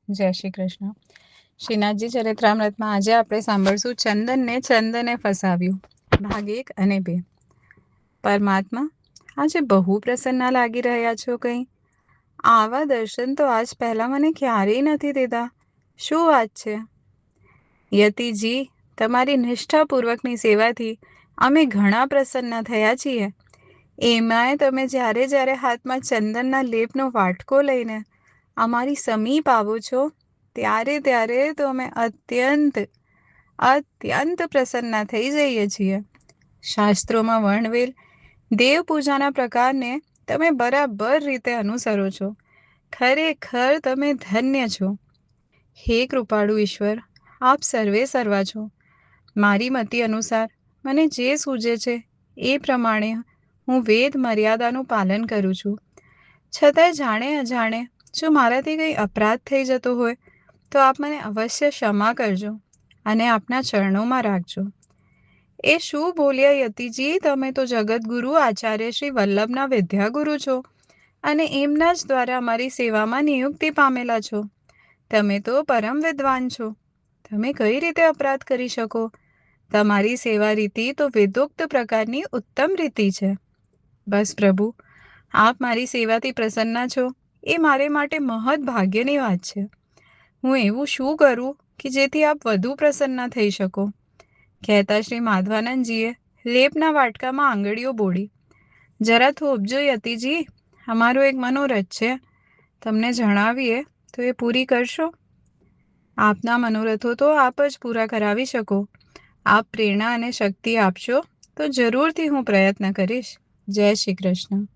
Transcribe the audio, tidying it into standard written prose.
જય શ્રી કૃષ્ણ. શ્રીનાથજી ચરિત્રામૃતમાં આજે આપણે સાંભળશું ચંદનને ચંદને ફસાવ્યું, ભાગ 1 અને 2. પરમાત્મા, આજે બહુ પ્રસન્ન લાગી રહ્યા છો કંઈ? આવા દર્શન તો આજ પહેલા મને ક્યારેય નથી દીધા. શું વાત છે? યતિજી, તમારી નિષ્ઠાપૂર્વકની સેવાથી અમે ઘણા પ્રસન્ન થયા છીએ. એમાંય તમે જ્યારે જ્યારે હાથમાં ચંદનના લેપનો વાટકો લઈને અમારી સમીપ આવો છો, ત્યારે ત્યારે તો અમે અત્યંત પ્રસન્ન થઈ જઈએ છીએ. શાસ્ત્રોમાં વર્ણવેલ દેવ પૂજાના પ્રકારને તમે બરાબર રીતે અનુસરો છો. ખરેખર તમે ધન્ય છો. હે કૃપાળુ ઈશ્વર, આપ સર્વે સર્વા છો. મારી મતિ અનુસાર મને જે સૂઝે છે એ પ્રમાણે હું વેદ મર્યાદાનું પાલન કરું છું. છતાંય જાણે અજાણે જો મારાથી કંઈ અપરાધ થઈ જતો હોય તો આપ મને અવશ્ય ક્ષમા કરજો અને આપના ચરણોમાં રાખજો. એ શું બોલ્યા યતિજી, તમે તો જગતગુરુ આચાર્ય શ્રી વલ્લભના વિદ્યાગુરુ છો અને એમના જ દ્વારા અમારી સેવામાં નિયુક્તિ પામેલા છો. તમે તો પરમ વિદ્વાન છો. તમે કઈ રીતે અપરાધ કરી શકો? તમારી સેવા રીતિ તો વેદોક્ત પ્રકારની ઉત્તમ રીતિ છે. બસ પ્રભુ, આપ મારી સેવાથી પ્રસન્ન છો એ મારે માટે મહદ ભાગ્યની વાત છે. હું એવું શું કરું કે જેથી આપ વધુ પ્રસન્ન થઈ શકો? કહેતા શ્રી માધવાનંદજીએ લેપના વાટકામાં આંગળીઓ બોળી. જરા થોભજો યતિજી, અમારો એક મનોરથ છે. તમને જણાવીએ તો એ પૂરી કરશો? આપના મનોરથો તો આપ જ પૂરા કરાવી શકો. આપ પ્રેરણા અને શક્તિ આપશો તો જરૂરથી હું પ્રયત્ન કરીશ. જય શ્રી કૃષ્ણ.